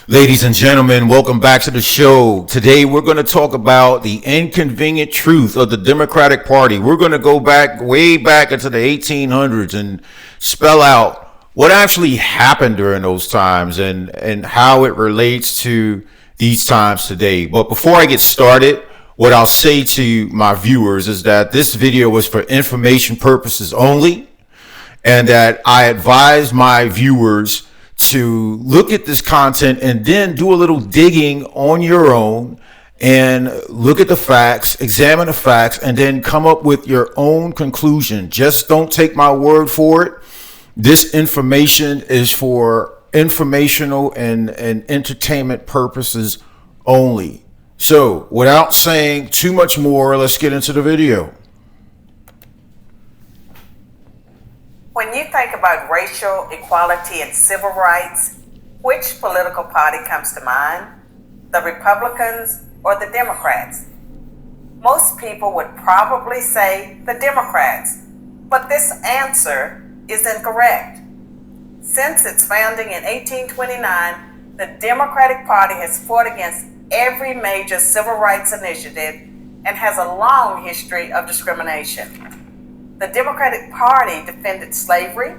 Ladies and gentlemen, welcome back to the show. Today we're going to talk about the inconvenient truth of the Democratic Party. We're going to go back, way back into the 1800s and spell out what actually happened during those times and how it relates to these times today. But before I get started, what I'll say to my viewers is that this video was for information purposes only, and that I advise my viewers to look at this content and then do a little digging on your own and look at the facts, examine the facts, and then come up with your own conclusion. Just don't take my word for it. This information is for informational and entertainment purposes only. So, without saying too much more, let's get into the video. When you think about racial equality and civil rights, which political party comes to mind? The Republicans or the Democrats? Most people would probably say the Democrats, but this answer is incorrect. Since its founding in 1829, the Democratic Party has fought against every major civil rights initiative and has a long history of discrimination. The Democratic Party defended slavery,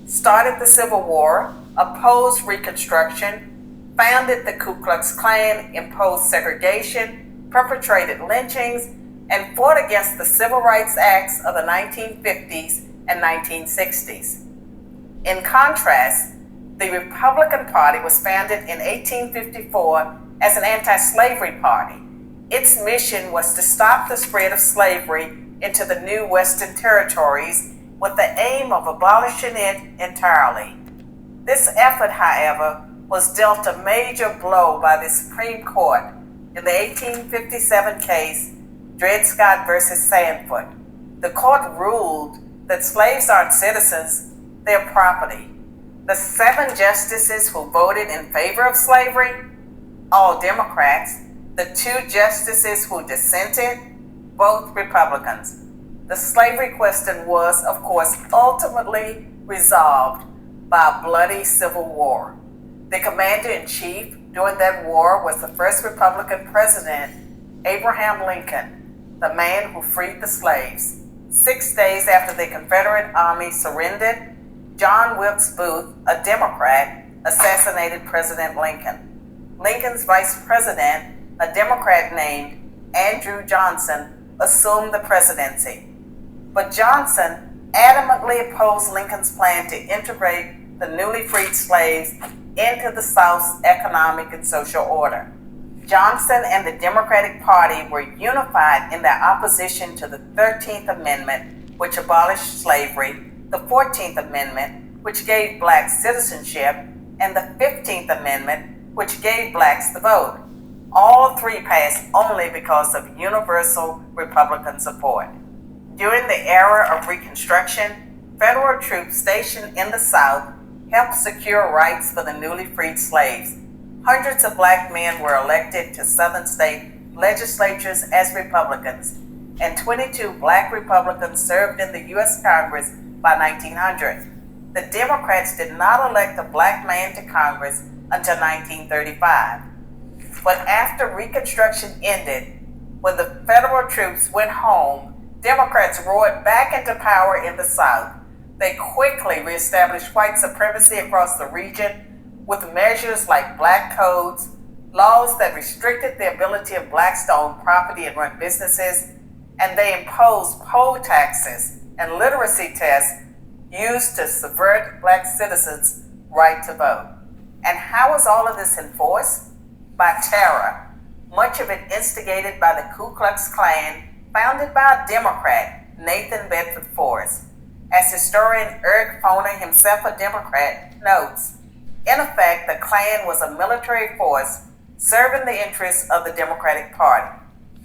started the Civil War, opposed Reconstruction, founded the Ku Klux Klan, imposed segregation, perpetrated lynchings, and fought against the Civil Rights Acts of the 1950s and 1960s. In contrast, the Republican Party was founded in 1854 as an anti-slavery party. Its mission was to stop the spread of slavery into the new Western territories with the aim of abolishing it entirely. This effort, however, was dealt a major blow by the Supreme Court in the 1857 case Dred Scott versus Sandford. The court ruled that slaves aren't citizens, they're property. The 7 justices who voted in favor of slavery, all Democrats, the 2 justices who dissented, both Republicans. The slavery question was, of course, ultimately resolved by a bloody civil war. The commander-in-chief during that war was the first Republican president, Abraham Lincoln, the man who freed the slaves. 6 days after the Confederate Army surrendered, John Wilkes Booth, a Democrat, assassinated President Lincoln. Lincoln's vice president, a Democrat named Andrew Johnson, assumed the presidency. But Johnson adamantly opposed Lincoln's plan to integrate the newly freed slaves into the South's economic and social order. Johnson and the Democratic Party were unified in their opposition to the 13th Amendment, which abolished slavery, the 14th Amendment, which gave blacks citizenship, and the 15th Amendment, which gave blacks the vote. All 3 passed only because of universal Republican support. During the era of Reconstruction, federal troops stationed in the South helped secure rights for the newly freed slaves. Hundreds of black men were elected to Southern state legislatures as Republicans, and 22 black Republicans served in the U.S. Congress by 1900. The Democrats did not elect a black man to Congress until 1935. But after Reconstruction ended, when the federal troops went home, Democrats roared back into power in the South. They quickly reestablished white supremacy across the region with measures like black codes, laws that restricted the ability of blacks to own property and run businesses, and they imposed poll taxes and literacy tests used to subvert black citizens' right to vote. And how was all of this enforced? By terror, much of it instigated by the Ku Klux Klan, founded by a Democrat, Nathan Bedford Forrest. As historian Eric Foner, himself a Democrat, notes, in effect, the Klan was a military force serving the interests of the Democratic Party.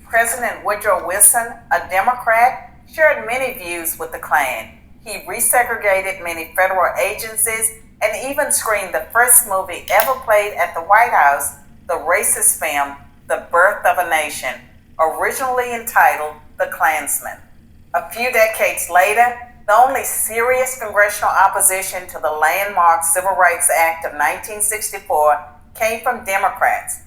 President Woodrow Wilson, a Democrat, shared many views with the Klan. He resegregated many federal agencies and even screened the first movie ever played at the White House, the racist film, The Birth of a Nation, originally entitled The Klansman. A few decades later, the only serious congressional opposition to the landmark Civil Rights Act of 1964 came from Democrats.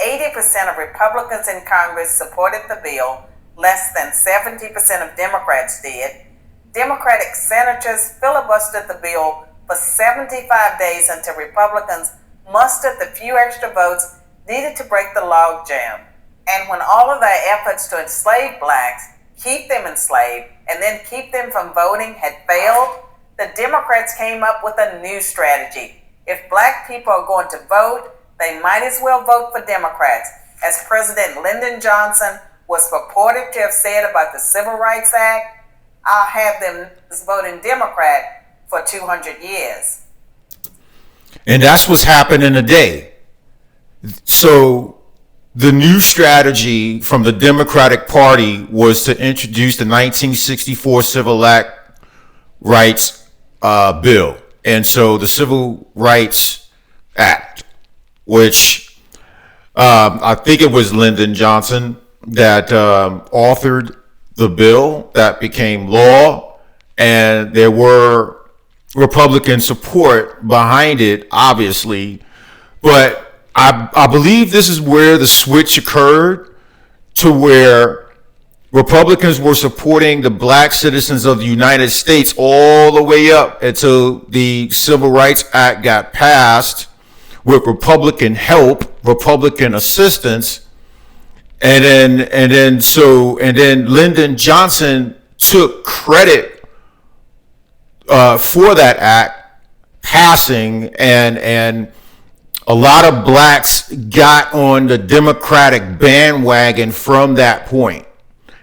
80% of Republicans in Congress supported the bill, less than 70% of Democrats did. Democratic senators filibustered the bill for 75 days until Republicans mustered the few extra votes needed to break the logjam. And when all of their efforts to enslave blacks, keep them enslaved, and then keep them from voting had failed, the Democrats came up with a new strategy. If black people are going to vote, they might as well vote for Democrats. As President Lyndon Johnson was purported to have said about the Civil Rights Act, I'll have them voting Democrat for 200 years. And that's what's happening today. So the new strategy from the Democratic Party was to introduce the 1964 Civil Rights Bill. And so the Civil Rights Act, which I think it was Lyndon Johnson that authored the bill that became law, and there were Republican support behind it, obviously. But I believe this is where the switch occurred to where Republicans were supporting the black citizens of the United States all the way up until the Civil Rights Act got passed with Republican help, Republican assistance. And then Lyndon Johnson took credit for that act passing, and a lot of blacks got on the Democratic bandwagon from that point.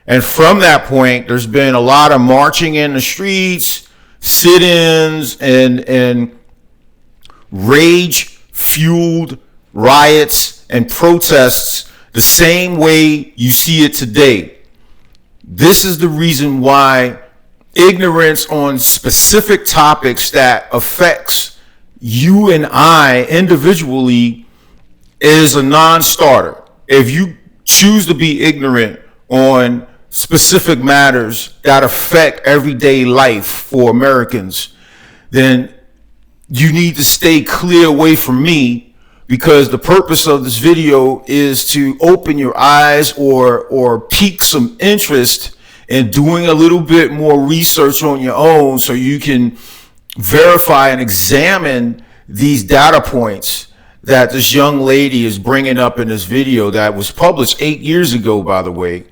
And from that point, there's been a lot of marching in the streets, sit-ins, and rage-fueled riots and protests the same way you see it today. This is the reason why ignorance on specific topics that affects you and I individually is a non-starter. If you choose to be ignorant on specific matters that affect everyday life for Americans, then you need to stay clear away from me, because the purpose of this video is to open your eyes or pique some interest in doing a little bit more research on your own so you can verify and examine these data points that this young lady is bringing up in this video that was published 8 years ago, by the way.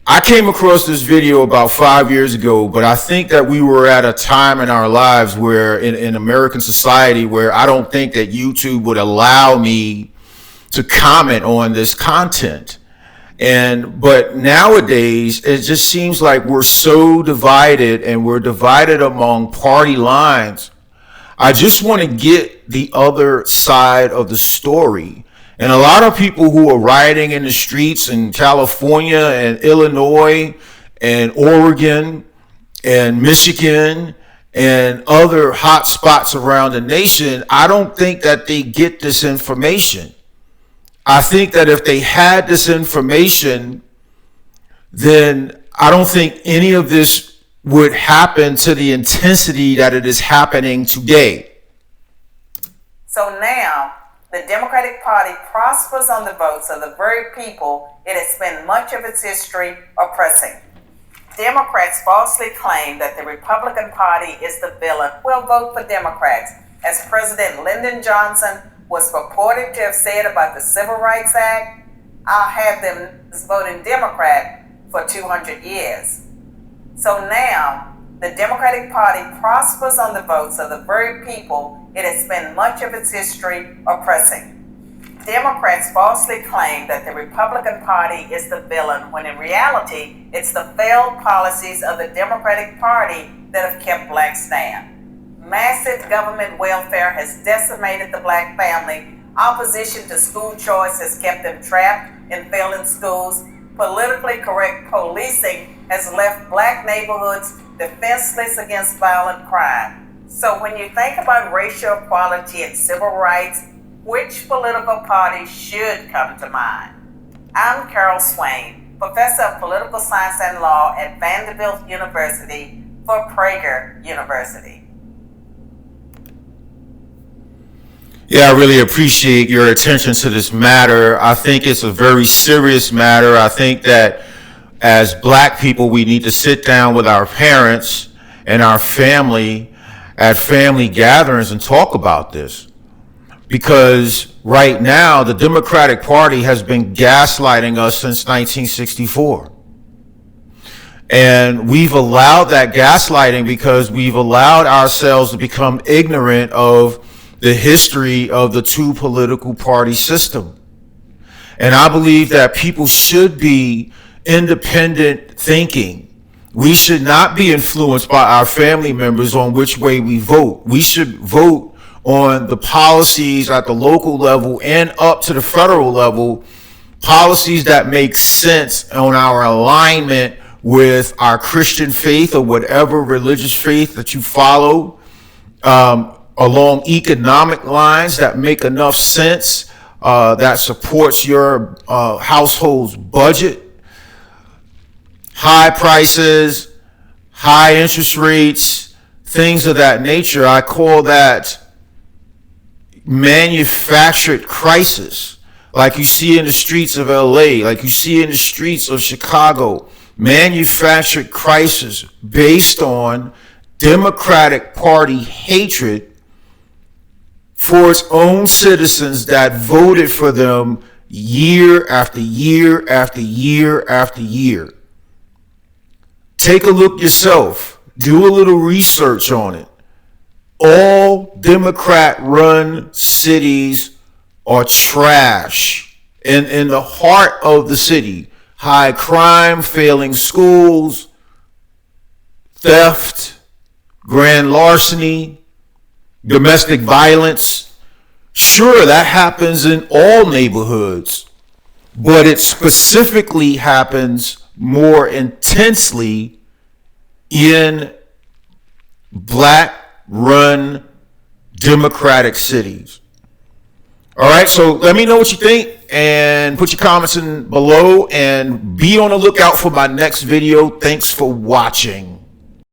I came across this video about 5 years ago, but I think that we were at a time in our lives where in American society where I don't think that YouTube would allow me to comment on this content. But nowadays, it just seems like we're so divided, and we're divided among party lines. I just want to get the other side of the story. And a lot of people who are rioting in the streets in California and Illinois and Oregon and Michigan and other hot spots around the nation, I don't think that they get this information. I think that if they had this information, then I don't think any of this would happen to the intensity that it is happening today. So now, the Democratic Party prospers on the votes of the very people it has spent much of its history oppressing. Democrats falsely claim that the Republican Party is the villain. Will vote for Democrats, as President Lyndon Johnson was purported to have said about the Civil Rights Act. I'll have them voting Democrat for 200 years. So now, the Democratic Party prospers on the votes of the very people it has spent much of its history oppressing. Democrats falsely claim that the Republican Party is the villain, when in reality, it's the failed policies of the Democratic Party that have kept blacks down. Massive government welfare has decimated the black family. Opposition to school choice has kept them trapped in failing schools. Politically correct policing has left black neighborhoods defenseless against violent crime. So when you think about racial equality and civil rights, which political party should come to mind? I'm Carol Swain, Professor of Political Science and Law at Vanderbilt University for Prager University. Yeah, I really appreciate your attention to this matter. I think it's a very serious matter. I think that as black people, we need to sit down with our parents and our family at family gatherings and talk about this. Because right now, the Democratic Party has been gaslighting us since 1964. And we've allowed that gaslighting because we've allowed ourselves to become ignorant of the history of the two political party system. And I believe that people should be independent thinking. We should not be influenced by our family members on which way we vote. We should vote on the policies at the local level and up to the federal level, policies that make sense on our alignment with our Christian faith or whatever religious faith that you follow, along economic lines that make enough sense, that supports your household's budget. High prices, high interest rates, things of that nature. I call that manufactured crisis, like you see in the streets of LA, like you see in the streets of Chicago. Manufactured crisis based on Democratic Party hatred for its own citizens that voted for them year after year after year after year. Take a look yourself. Do a little research on it. All Democrat-run cities are trash. In the heart of the city, high crime, failing schools, theft, grand larceny, domestic violence. Sure, that happens in all neighborhoods, but it specifically happens more intensely in black-run Democratic cities. All right, so let me know what you think and put your comments in below and be on the lookout for my next video. Thanks for watching.